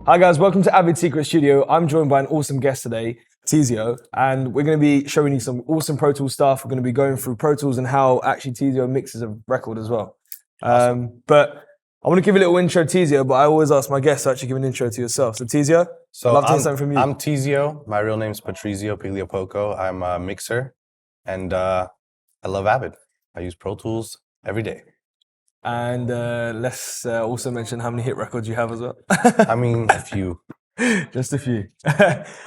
Hi guys, welcome to Avid Secret Studio. I'm joined by an awesome guest today, Teezio, and we're going to be showing you some awesome Pro Tools stuff. We're going to be going through Pro Tools and how actually Teezio mixes a record as well. Awesome. But I want to give a little intro to Teezio, but I always ask my guests to actually give an intro to yourself. So Teezio, I'd love to hear something from you. I'm Teezio. My real name's Teezio Pigliapoco. I'm a mixer, and I love Avid. I use Pro Tools every day. And let's also mention how many hit records you have as well. I mean, a few. Just a few.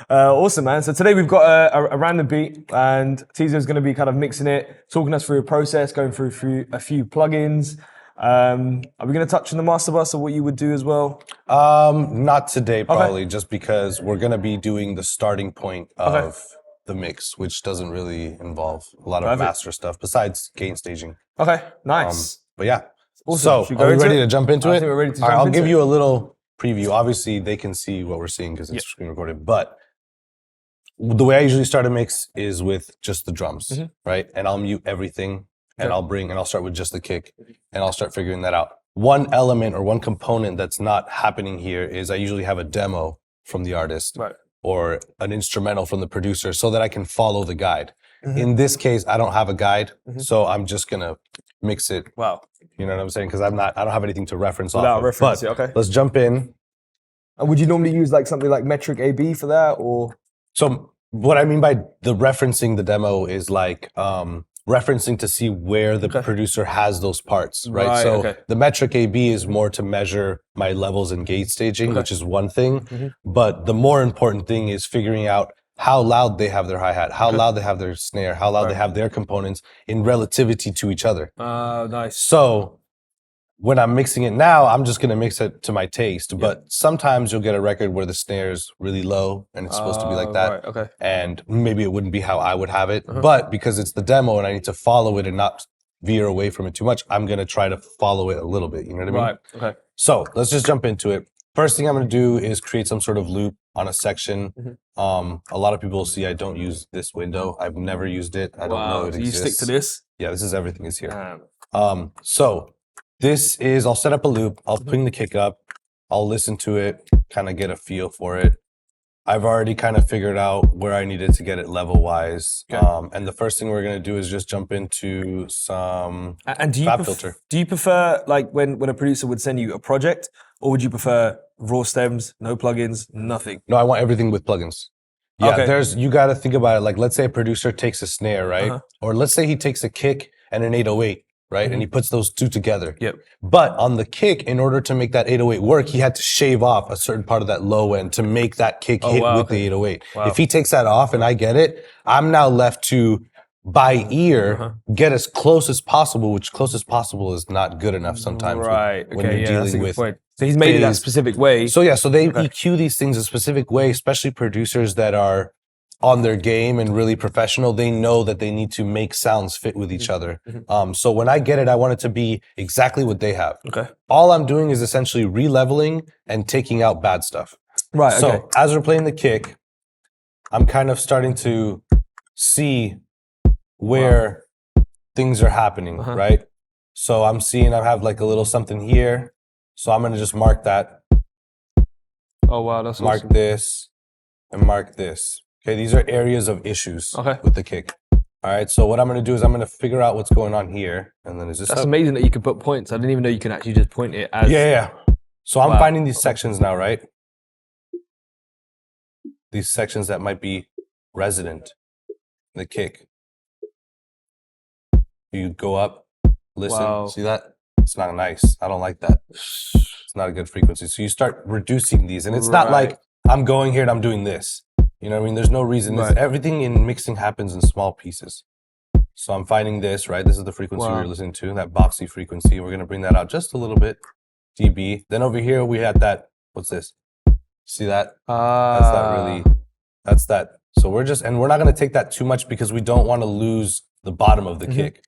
Awesome, man. So today we've got a random beat, and Teezio's going to be kind of mixing it, talking us through a process, going through a few plugins. Are we going to touch on the master bus or what you would do as well? Not today, probably, just because we're going to be doing the starting point of the mix, which doesn't really involve a lot of master stuff besides gain staging. Okay, nice. But yeah. Awesome. So, are we ready to jump into it? I think we're ready to jump I'll into give it. you a little preview. Obviously, they can see what we're seeing because it's screen recorded. But the way I usually start a mix is with just the drums, right? And I'll mute everything, and I'll start with just the kick, and I'll start figuring that out. One element or one component that's not happening here is I usually have a demo from the artist or an instrumental from the producer so that I can follow the guide. In this case, I don't have a guide, so I'm just gonna mix it. Wow. You know what I'm saying? Because I don't have anything to reference Without off reference, of. okay. Let's jump in. And would you normally use like something like metric AB for that, or? So what I mean by the referencing the demo is like referencing to see where the producer has those parts, right? So the metric AB is more to measure my levels in gate staging, which is one thing. But the more important thing is figuring out how loud they have their hi-hat, how loud they have their snare, how loud they have their components in relativity to each other. Nice. So when I'm mixing it now, I'm just going to mix it to my taste. But sometimes you'll get a record where the snare's really low and it's supposed to be like that. And maybe it wouldn't be how I would have it. But because it's the demo and I need to follow it and not veer away from it too much, I'm going to try to follow it a little bit. You know what I mean? So let's just jump into it. First thing I'm going to do is create some sort of loop on a section. A lot of people see I don't use this window. I've never used it. I don't know it exists. You stick to this? Yeah, this is everything is here. So this is, I'll set up a loop. I'll bring the kick up. I'll listen to it, kind of get a feel for it. I've already kind of figured out where I needed to get it level-wise. And the first thing we're going to do is just jump into some FabFilter. Do you prefer, like, when a producer would send you a project, or would you prefer raw stems, no plugins, nothing? No, I want everything with plugins. Yeah, you got to think about it. Like, let's say a producer takes a snare, right? Or let's say he takes a kick and an 808, right? And he puts those two together. But on the kick, in order to make that 808 work, he had to shave off a certain part of that low end to make that kick hit with the 808. If he takes that off and I get it, I'm now left to, by ear, get as close as possible, which close as possible is not good enough sometimes when you're dealing with. So he's made it that specific way. So yeah, so they EQ these things a specific way, especially producers that are on their game and really professional. They know that they need to make sounds fit with each other. So when I get it, I want it to be exactly what they have. All I'm doing is essentially re-leveling and taking out bad stuff. So as we're playing the kick, I'm kind of starting to see where things are happening, right? So I'm seeing I have like a little something here. So I'm going to just mark that. Oh, wow, that's mark awesome. This and mark this. Okay, these are areas of issues with the kick. All right, so what I'm going to do is I'm going to figure out what's going on here. And then is this That's amazing that you can put points. I didn't even know you can actually just point it as... Yeah. So I'm finding these sections now, right? These sections that might be resident in the kick. You go up, listen, see that? It's not nice. I don't like that. It's not a good frequency. So you start reducing these. And it's not like I'm going here and I'm doing this. You know what I mean? There's no reason. Everything in mixing happens in small pieces. So I'm finding this, right? This is the frequency we were listening to, that boxy frequency. We're going to bring that out just a little bit, dB. Then over here we had that, what's this? See that? That's that. So we're not going to take that too much because we don't want to lose the bottom of the kick.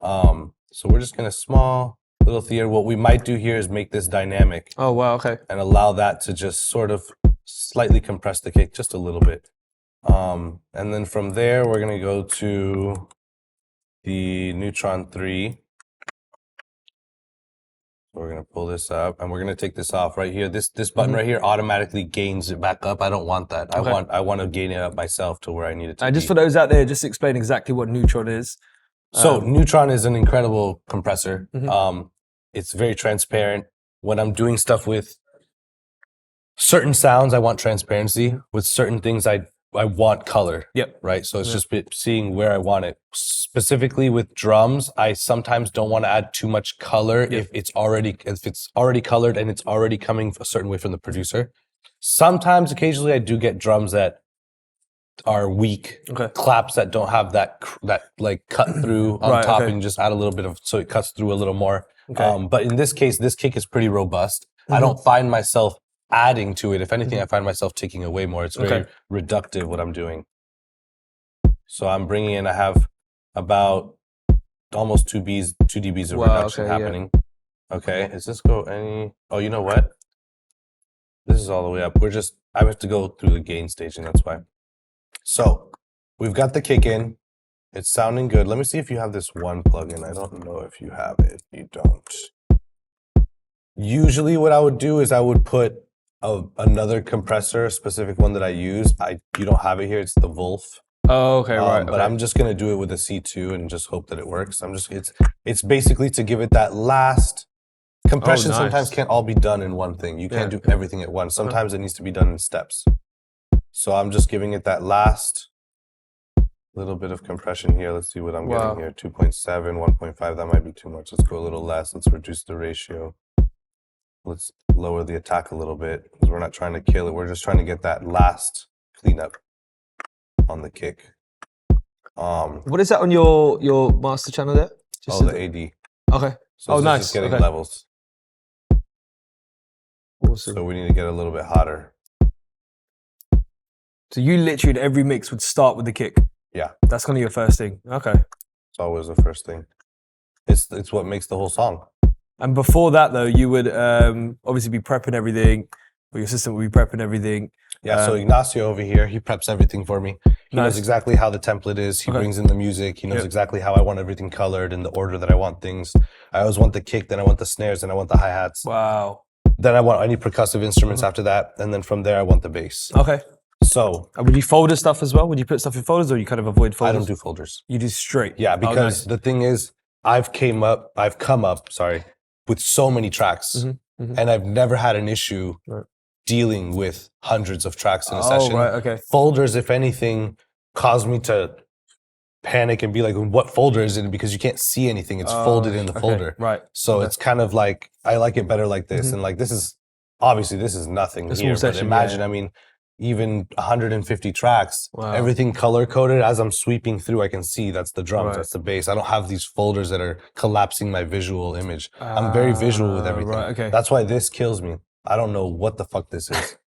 So we're just going to small little theater. What we might do here is make this dynamic. Oh, wow, and allow that to just sort of slightly compress the kick just a little bit. And then from there, we're going to go to the Neutron 3. We're gonna pull this up, and we're gonna take this off right here. This button right here automatically gains it back up. I don't want that. Okay. I want to gain it up myself to where I need it to And be. just for those out there, just explain exactly what Neutron is. So Neutron is an incredible compressor. Mm-hmm. It's very transparent. When I'm doing stuff with certain sounds, I want transparency. With certain things, I want color. Yep. Right. So it's just seeing where I want it. Specifically with drums, I sometimes don't want to add too much color if it's already colored and it's already coming a certain way from the producer. Sometimes, occasionally, I do get drums that are weak, claps that don't have that like cut through on top, and just add a little bit of so it cuts through a little more. But in this case, this kick is pretty robust. I don't find myself adding to it. If anything, I find myself taking away more. It's very reductive what I'm doing. So I'm bringing in, I have about almost 2 dBs of reduction happening. Okay, is this go any? Oh, you know what? This is all the way up. I have to go through the gain stage, and that's why. So we've got the kick in. It's sounding good. Let me see if you have this one plugin. I don't know if you have it. You don't. Usually what I would do is I would put another compressor, a specific one that I use. You don't have it here. It's the Wolf. Oh, okay, right. But I'm just gonna do it with a C2 and just hope that it works. It's basically to give it that last compression. Sometimes can't all be done in one thing. You can't do everything at once. Sometimes it needs to be done in steps. So I'm just giving it that last little bit of compression here. Let's see what I'm getting here. 2.7, 1.5. That might be too much. Let's go a little less. Let's reduce the ratio. Let's lower the attack a little bit because we're not trying to kill it. We're just trying to get that last cleanup on the kick. What is that on your master channel there? Just the AD. Okay. So nice. Just getting levels. Awesome. So we need to get a little bit hotter. So you literally in every mix would start with the kick? Yeah. That's kind of your first thing. Okay. It's always the first thing. It's what makes the whole song. And before that though, you would obviously be prepping everything, or your assistant would be prepping everything. Yeah, so Ignacio over here, he preps everything for me. He knows exactly how the template is. He brings in the music. He knows exactly how I want everything colored in the order that I want things. I always want the kick, then I want the snares, then I want the hi-hats. Wow. Then I want any percussive instruments after that. And then from there, I want the bass. Okay. So. Would you folder stuff as well? Would you put stuff in folders or you kind of avoid folders? I don't do folders. You do straight? Yeah, because the thing is, I've come up, with so many tracks. And I've never had an issue dealing with hundreds of tracks in a session. Right, okay. Folders, if anything, cause me to panic and be like, what folder is it? Because you can't see anything. It's folded in the folder. Right. So it's kind of like, I like it better like this. And like, this is nothing here. But imagine, I mean, even 150 tracks, everything color coded. As I'm sweeping through, I can see that's the drums, that's the bass. I don't have these folders that are collapsing my visual image. I'm very visual with everything. Right, okay. That's why this kills me. I don't know what the fuck this is.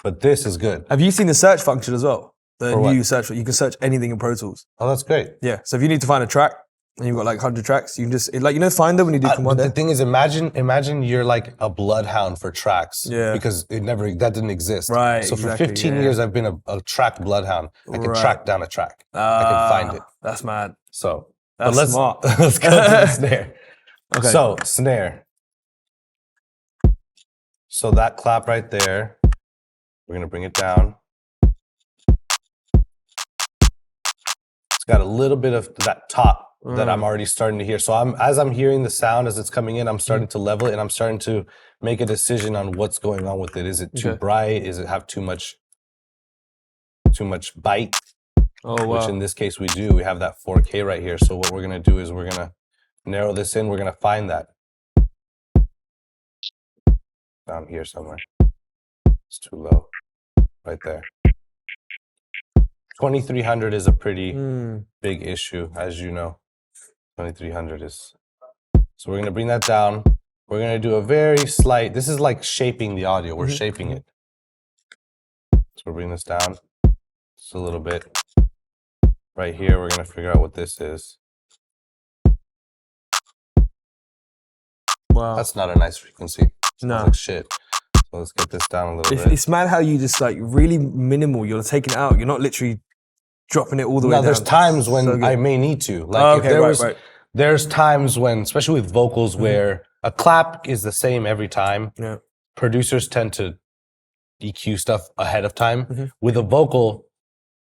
But this is good. Have you seen the search function as well? The new search, you can search anything in Pro Tools. Oh, that's great. Yeah, so if you need to find a track, and you've got like 100 tracks, you can just, like, you know, Finder when you do Command. The thing is, imagine you're like a bloodhound for tracks. Yeah. Because that didn't exist. Right. So for 15 years, I've been a track bloodhound. I can track down a track. I can find it. That's mad. So that's smart. Let's go to the snare. Okay. So snare. So that clap right there, we're gonna bring it down. It's got a little bit of that top that I'm already starting to hear. So as I'm hearing the sound as it's coming in, I'm starting to level it and I'm starting to make a decision on what's going on with it. Is it too bright? Is it have too much bite? Oh, wow. Which in this case we do. We have that 4K right here. So what we're gonna do is we're gonna narrow this in. We're gonna find that down here somewhere. It's too low. Right there. 2300 is a pretty big issue, as you know. 2300 is. So we're going to bring that down. We're going to do a very slight, this is like shaping the audio. We're shaping it. So we're bringing this down just a little bit. Right here, we're going to figure out what this is. Wow. That's not a nice frequency. No. Like shit. So let's get this down a little bit. It's mad how you just like really minimal. You're taking it out. You're not literally dropping it all the way down. There's times when I may need to. Like if there was there's times when, especially with vocals, where a clap is the same every time. Yeah. Producers tend to EQ stuff ahead of time. With a vocal,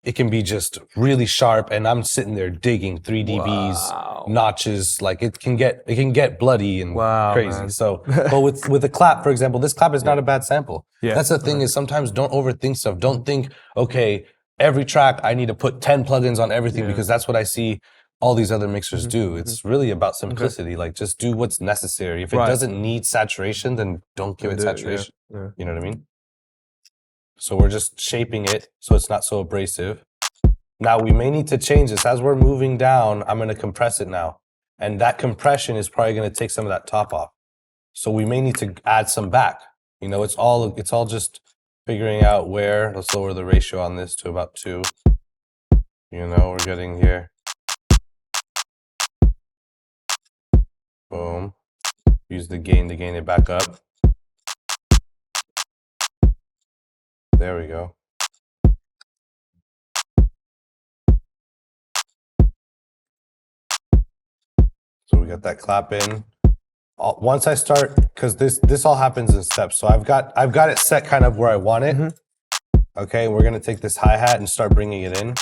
it can be just really sharp, and I'm sitting there digging 3 dBs, notches. Like it can get bloody and crazy. Man. So, but with a clap, for example, this clap is not a bad sample. Yeah. That's the thing is sometimes don't overthink stuff. Don't think, okay, every track I need to put 10 plugins on everything because that's what I see all these other mixers do. It's really about simplicity. Like just do what's necessary. If it doesn't need saturation, then don't give it saturation. You know what I mean? So we're just shaping it so it's not so abrasive. Now we may need to change this. As we're moving down, I'm going to compress it now. And that compression is probably going to take some of that top off. So we may need to add some back. You know, it's all just figuring out where. Let's lower the ratio on this to about 2. You know, we're getting here. Boom. Use the gain to gain it back up. There we go. So we got that clap in. Once I start, because this all happens in steps. So I've got it set kind of where I want it. Okay, we're gonna take this hi-hat and start bringing it in.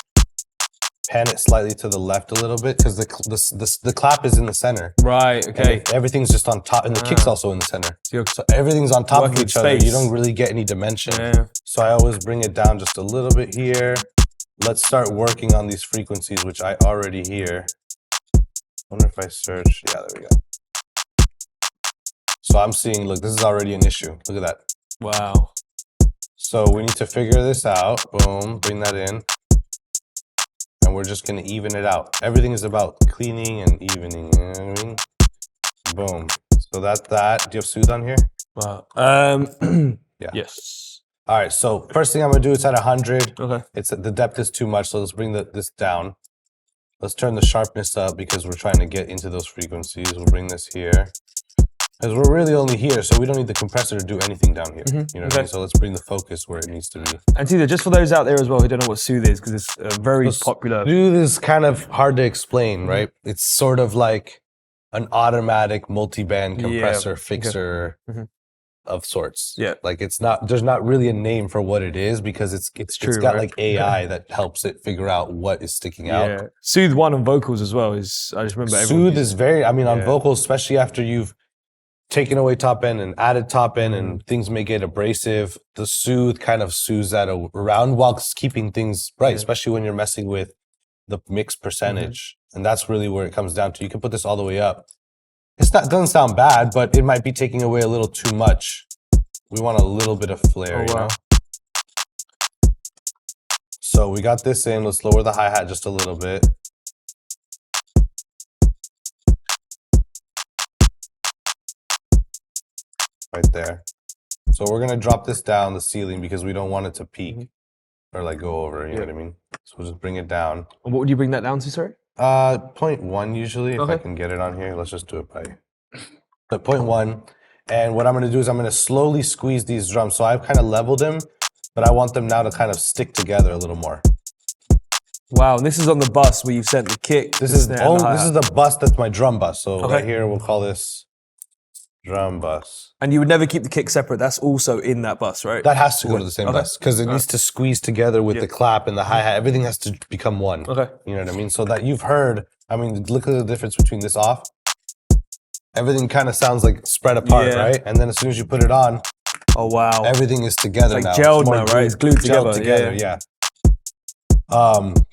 Pan it slightly to the left a little bit because the clap is in the center. Right. Okay. And everything's just on top, and the kick's also in the center. So everything's on top of each other. space. You don't really get any dimension. So I always bring it down just a little bit here. Let's start working on these frequencies, which I already hear. Wonder if I search. Yeah, there we go. So I'm seeing, look, this is already an issue. Look at that. Wow. So we need to figure this out. Boom, bring that in. And we're just gonna even it out. Everything is about cleaning and evening, you know what I mean? Boom. So that's that. Do you have Soothe on here? Wow. Yeah. Yes. All right, so first thing I'm gonna do is at 100. Okay. The depth is too much, so let's bring this down. Let's turn the sharpness up because we're trying to get into those frequencies. We'll bring this here. Because we're really only here, so we don't need the compressor to do anything down here. You know what I mean? So let's bring the focus where it needs to be. And Teezio, just for those out there as well who don't know what Soothe is, because it's a very popular. Soothe is kind of hard to explain, right? It's sort of like an automatic multi-band compressor fixer of sorts. Yeah. Like there's not really a name for what it is because it's got like AI that helps it figure out what is sticking out. Yeah. Soothe 1 on vocals as well is, I just remember Soothe is very, on vocals, especially after you've taken away top end and added top end and things may get abrasive, the Soothe kind of soothes that around while keeping things right, especially when you're messing with the mix percentage. And that's really where it comes down to. You can put this all the way up. It doesn't sound bad, but it might be taking away a little too much. We want a little bit of flair, you know? So we got this in. Let's lower the hi-hat just a little bit. Right there. So we're gonna drop this down the ceiling because we don't want it to peak or like go over, you know what I mean? So we'll just bring it down. And what would you bring that down to, sorry? 0.1 usually, if I can get it on here. Let's just do it by 0.1. And what I'm gonna do is I'm gonna slowly squeeze these drums. So I've kind of leveled them, but I want them now to kind of stick together a little more. Wow, and this is on the bus where you've sent the kick. This is the bus that's my drum bus. So right here we'll call this drum bus. And you would never keep the kick separate. That's also in that bus, right? That has to go to the same bus because it needs to squeeze together with the clap and the hi-hat. Everything has to become one. Okay. You know what I mean? So that you've heard, look at the difference between this off. Everything kind of sounds like spread apart, right? And then as soon as you put it on, oh wow, everything is together it's like now. gelled now, right? It's glued together. Yeah.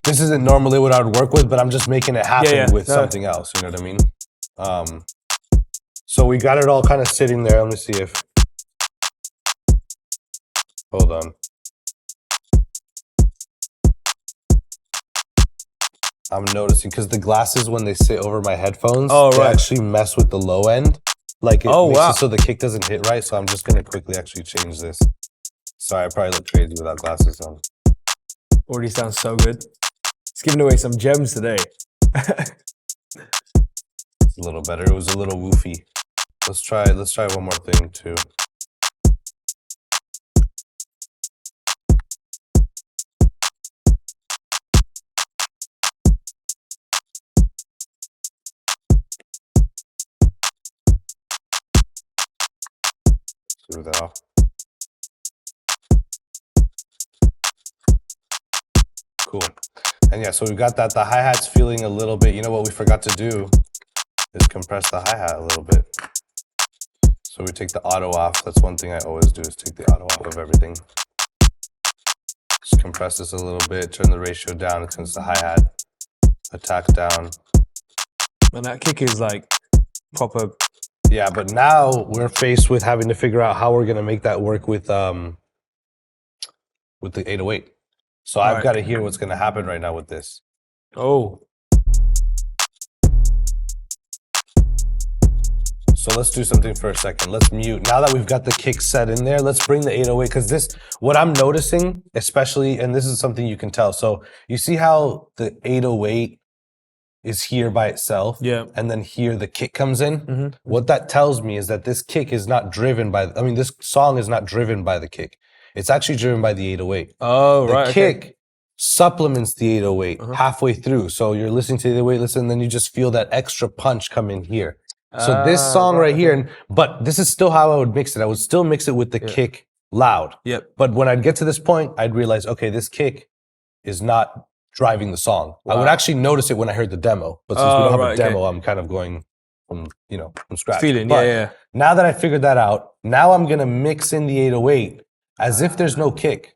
This isn't normally what I would work with, but I'm just making it happen with something else. You know what I mean? So we got it all kind of sitting there. Let me see if. Hold on. I'm noticing because the glasses, when they sit over my headphones, they actually mess with the low end. Like it makes it so the kick doesn't hit right. So I'm just gonna quickly actually change this. Sorry, I probably look crazy without glasses on. Already sounds so good. It's giving away some gems today. It's a little better. It was a little woofy. Let's try one more thing too. Move that off. Cool. And yeah, so we've got that. The hi-hat's feeling a little bit. You know what we forgot to do is compress the hi-hat a little bit. So we take the auto off. That's one thing I always do is take the auto off of everything. Just compress this a little bit, turn the ratio down since the hi-hat, attack down. And that kick is like proper. Yeah, but now we're faced with having to figure out how we're gonna make that work with the 808. So I've got to hear what's gonna happen right now with this. Oh. So let's do something for a second. Let's mute. Now that we've got the kick set in there, let's bring the 808, because this, what I'm noticing, especially, and this is something you can tell. So you see how the 808 is here by itself? Yeah. And then here the kick comes in? Mm-hmm. What that tells me is that this kick is not driven by, I mean, this song is not driven by the kick. It's actually driven by the 808. Oh, right. The kick supplements the 808 Uh-huh. halfway through. So you're listening to the 808, listen, and then you just feel that extra punch come in here. So this song right here, but this is still how I would mix it. I would still mix it with the kick loud. Yep. But when I'd get to this point, I'd realize, okay, this kick is not driving the song. Wow. I would actually notice it when I heard the demo. But since we don't have a demo, okay. I'm kind of going from, you know, from scratch. Feeling, but yeah. now that I figured that out, now I'm going to mix in the 808 as if there's no kick.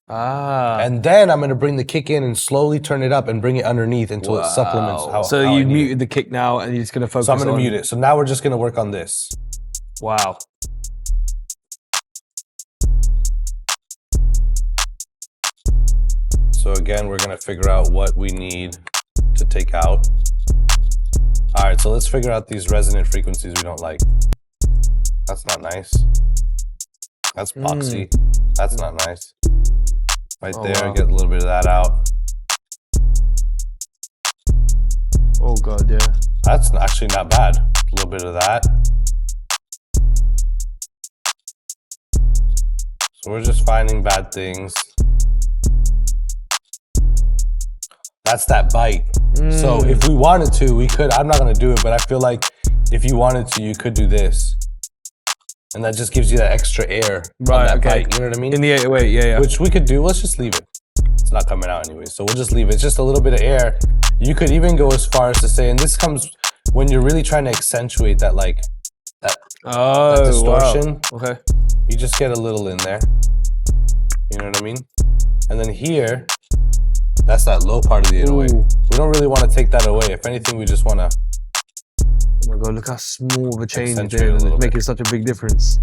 And then I'm going to bring the kick in and slowly turn it up and bring it underneath until it supplements how So how I you need muted it. the kick now and you're just going to focus So I'm going on... to mute it. So now we're just going to work on this. Wow. So again, we're going to figure out what we need to take out. All right, so let's figure out these resonant frequencies we don't like. That's not nice. That's boxy. That's not nice. Right there, wow. get a little bit of that out. Oh God, yeah. That's actually not bad. A little bit of that. So we're just finding bad things. That's that bite. So if we wanted to, we could. I'm not gonna do it, but I feel like if you wanted to, you could do this. And that just gives you that extra air on that bite, you know what I mean? In the 808, yeah. Which we could do, let's just leave it. It's not coming out anyway, so we'll just leave it. It's just a little bit of air. You could even go as far as to say, and this comes when you're really trying to accentuate that, like, that distortion. Wow. Okay. You just get a little in there. You know what I mean? And then here, that's that low part of the 808. We don't really want to take that away. If anything, we just want to... Oh my God, look how small of a change Accentuate there. a It's little making bit. such a big difference.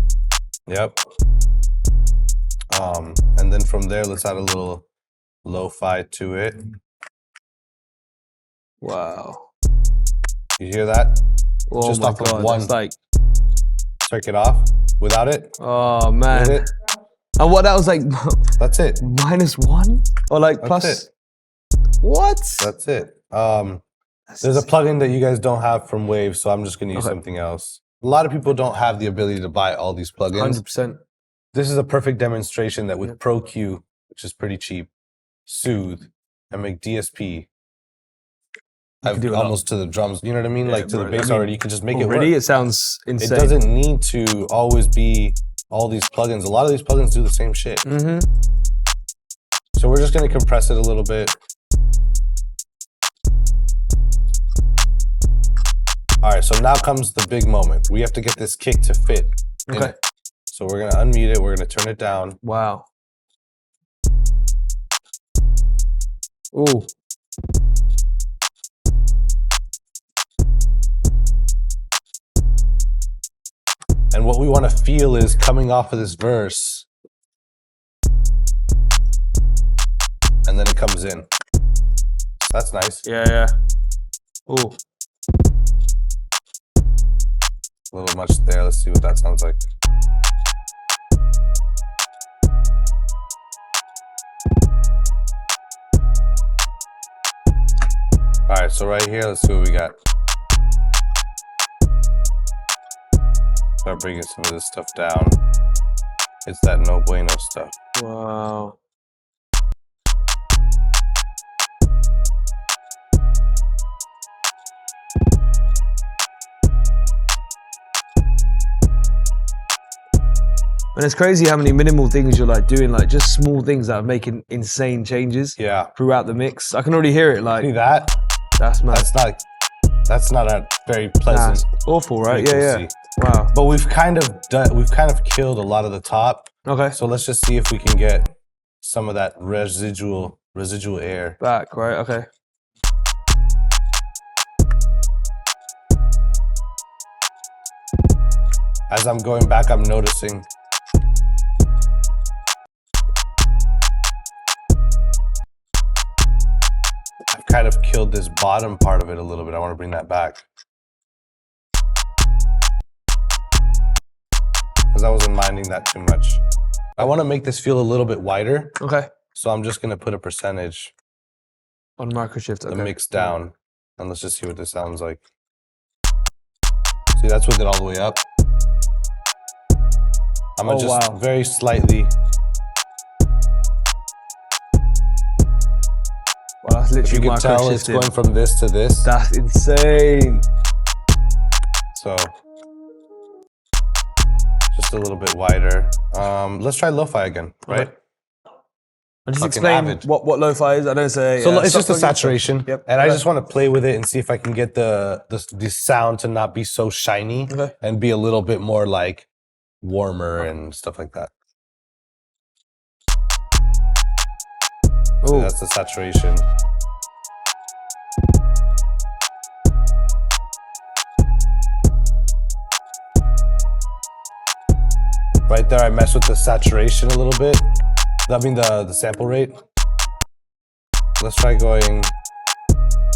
Yep. And then from there, let's add a little lo-fi to it. Wow. You hear that? Oh Just my off of God, one that's like... circuit off. Without it, Oh man. with it, And what, that was like that's it. -1? Or like That's plus? it. What? That's it. There's a plugin that you guys don't have from Wave, so I'm just going to use something else. A lot of people don't have the ability to buy all these plugins. 100%. This is a perfect demonstration that with Pro Q, which is pretty cheap, Soothe, and make DSP, I've almost to the drums, you know what I mean? Yeah, like to the bro, bass I mean, already, you can just make it work. Already, it sounds insane. It doesn't need to always be all these plugins. A lot of these plugins do the same shit. So we're just going to compress it a little bit. All right, so now comes the big moment. We have to get this kick to fit in it. So we're gonna unmute it, we're gonna turn it down. Wow. Ooh. And what we wanna feel is coming off of this verse, and then it comes in. That's nice. Yeah. Ooh. A little much there. Let's see what that sounds like. All right, so right here, let's see what we got. Start bringing some of this stuff down. It's that no bueno stuff. Wow. And it's crazy how many minimal things you're like doing, like just small things that are making insane changes throughout the mix. I can already hear it. Like see that? That's mad. That's not a very pleasant. Awful, right? Yeah. Wow. But we've kind of killed a lot of the top. Okay. So let's just see if we can get some of that residual air back, right? Okay. As I'm going back, I'm noticing I've kind of killed this bottom part of it a little bit. I want to bring that back. Because I wasn't minding that too much. I want to make this feel a little bit wider. Okay. So I'm just going to put a percentage on microshift. The mix down. And let's just see what this sounds like. See, that's with it all the way up. I'm gonna just very slightly. Well, that's literally, you can tell it's going from this to this. That's insane. So just a little bit wider. Let's try lo-fi again, right? And just explain Avid. what lo-fi is. I don't say. So it's just a saturation, and I Okay. just want to play with it and see if I can get the sound to not be so shiny and be a little bit more like warmer and stuff like that. So that's the saturation. Right there, I mess with the saturation a little bit. I mean the sample rate. Let's try going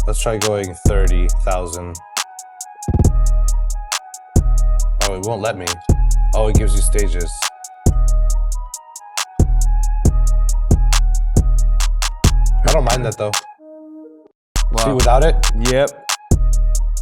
30,000. Oh, it won't let me. Oh, it gives you stages. I don't mind that though. Wow. See, without it? Yep.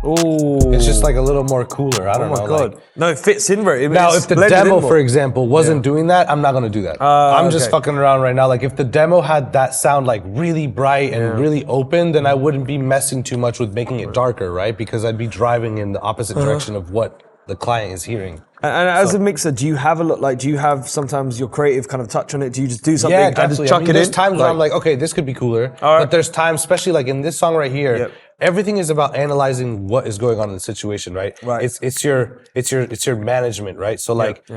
Oh, it's just like a little more cooler. I don't know. Oh my god! Like, no, it fits in very. Now, if the demo, for example, wasn't doing that, I'm not gonna do that. I'm just fucking around right now. Like, if the demo had that sound like really bright and really open, then I wouldn't be messing too much with making it darker, right? Because I'd be driving in the opposite direction of what the client is hearing. And as a mixer, do you have a lot? Like, do you have sometimes your creative kind of touch on it? Do you just do something and just chuck it in? There's times where I'm like, okay, this could be cooler. But there's times, especially like in this song right here, everything is about analyzing what is going on in the situation, right? It's your management, right? So like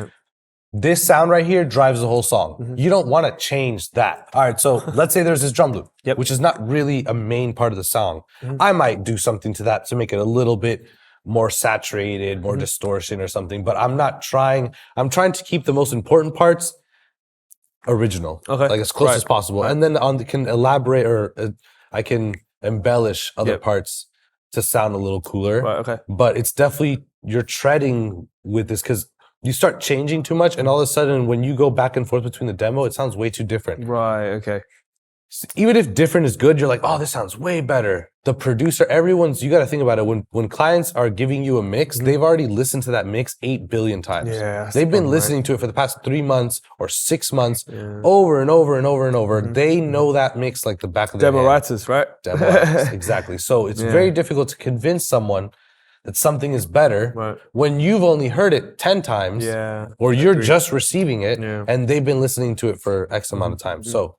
this sound right here drives the whole song. You don't want to change that. All right, so let's say there's this drum loop, which is not really a main part of the song. I might do something to that to make it a little bit more saturated, more distortion or something, but I'm trying to keep the most important parts original, like as close as possible. And then can elaborate or I can embellish other parts to sound a little cooler. But it's definitely, you're treading with this because you start changing too much and all of a sudden when you go back and forth between the demo, it sounds way too different. Right, okay. Even if different is good, you're like, oh, this sounds way better. The producer, you got to think about it. When clients are giving you a mix, they've already listened to that mix 8 billion times. Yeah, they've been listening to it for the past 3 months or 6 months over and over and over and over. They know that mix like the back of their hand. Demo writers, right? Demo writers, exactly. So it's very difficult to convince someone that something is better when you've only heard it 10 times or you're just receiving it and they've been listening to it for X amount of time. So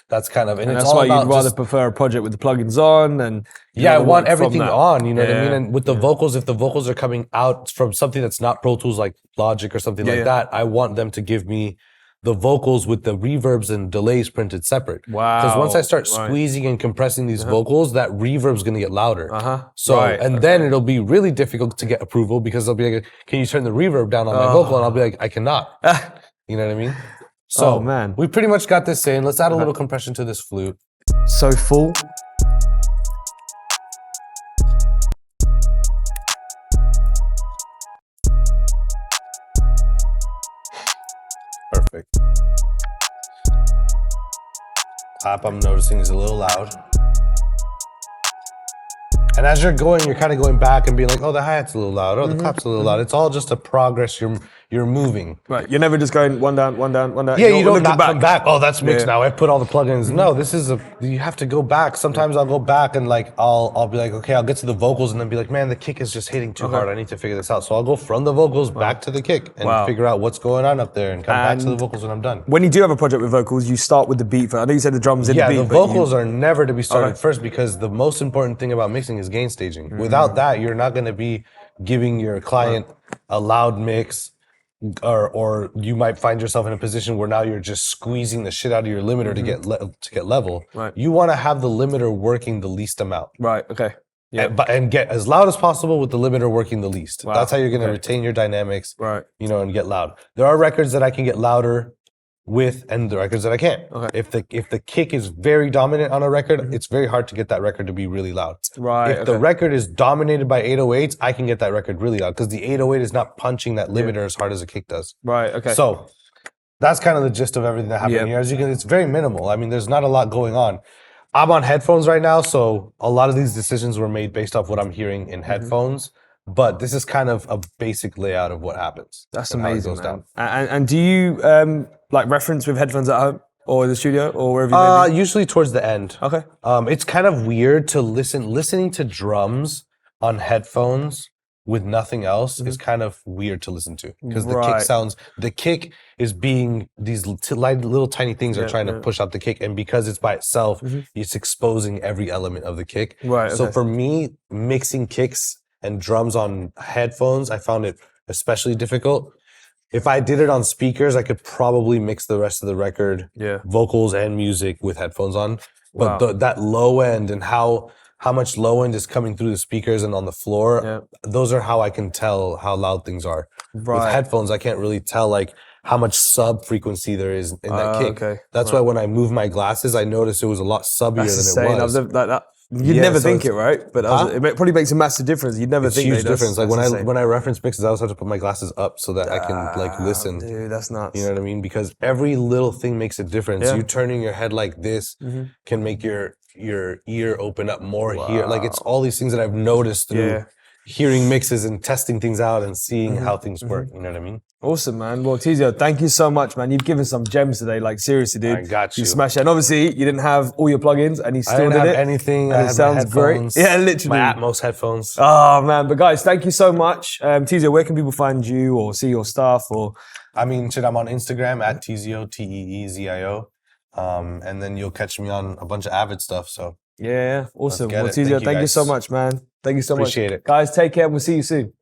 that's kind of, and it's that's all why about you'd rather prefer a project with the plugins on and I want everything on, you know what I mean? And with the vocals, if the vocals are coming out from something that's not Pro Tools like Logic or something like that, I want them to give me the vocals with the reverbs and delays printed separate. Wow. Because once I start squeezing and compressing these vocals, that reverb's gonna get louder. So, then it'll be really difficult to get approval because they'll be like, can you turn the reverb down on my vocal? And I'll be like, I cannot. You know what I mean? So man, we pretty much got this in. Let's add a little compression to this flute. So full. Perfect. Top, I'm noticing, is a little loud. And as you're going, you're kind of going back and being like, oh, the hi-hat's a little loud. Oh, the clap's a little loud. It's all just a progress you're you're moving. Right. You're never just going one down, one down, one down. Yeah, you don't looking not come back. Oh, that's mixed Yeah. now. I put all the plugins. No, this is you have to go back. Sometimes I'll go back and like I'll be like, okay, I'll get to the vocals and then be like, man, the kick is just hitting too hard. I need to figure this out. So I'll go from the vocals back to the kick and figure out what's going on up there and come back to the vocals when I'm done. When you do have a project with vocals, you start with the beat. I know you said the drums in the beat. Yeah, the vocals are never to be started first because the most important thing about mixing is gain staging. Without that, you're not going to be giving your client a loud mix. Or you might find yourself in a position where now you're just squeezing the shit out of your limiter to get level. Right. You want to have the limiter working the least amount. Right. Okay. Yeah. And get as loud as possible with the limiter working the least. Wow. That's how you're going to retain your dynamics. Right. You know, and get loud. There are records that I can get louder with, and the records that I can't. Okay. If the kick is very dominant on a record, it's very hard to get that record to be really loud. Right. If the record is dominated by 808s, I can get that record really loud because the 808 is not punching that limiter as hard as a kick does. Right. Okay. So that's kind of the gist of everything that happened here. As you can, it's very minimal. I mean, there's not a lot going on. I'm on headphones right now, so a lot of these decisions were made based off what I'm hearing in headphones. But this is kind of a basic layout of what happens. That's amazing, man. And do you like reference with headphones at home or in the studio or wherever you may be? Usually towards the end. Okay. It's kind of weird to listening to drums on headphones with nothing else is kind of weird to listen to because the kick is being these little tiny things are trying to push out the kick, and because it's by itself, it's exposing every element of the kick. Right. So for me, mixing kicks and drums on headphones, I found it especially difficult. If I did it on speakers, I could probably mix the rest of the record, vocals and music with headphones on. But that low end and how much low end is coming through the speakers and on the floor, those are how I can tell how loud things are. With headphones, I can't really tell like how much sub frequency there is in that kick. Okay. That's why when I moved my glasses, I noticed it was a lot subbier than it was. You'd never think it, right? But it probably makes a massive difference. You'd never think huge difference. Like when I reference mixes, I always have to put my glasses up so that I can like listen. Dude, that's nuts. You know what I mean? Because every little thing makes a difference. You turning your head like this can make your ear open up more here. Like it's all these things that I've noticed through hearing mixes and testing things out and seeing how things work. You know what I mean? Awesome, man. Well, Teezio, thank you so much, man. You've given some gems today. Like, seriously, dude. I got you. You smashed it. And obviously, you didn't have all your plugins, and you still did it. I didn't have anything. And it sounds great. Yeah, literally. My Atmos headphones. Oh, man. But guys, thank you so much. Teezio, where can people find you or see your stuff? Or I mean, I'm on Instagram at Teezio, Teezio. And then you'll catch me on a bunch of Avid stuff. So yeah, awesome. Well, Teezio, thank you so much, man. Thank you so much. Appreciate it. Guys, take care. We'll see you soon.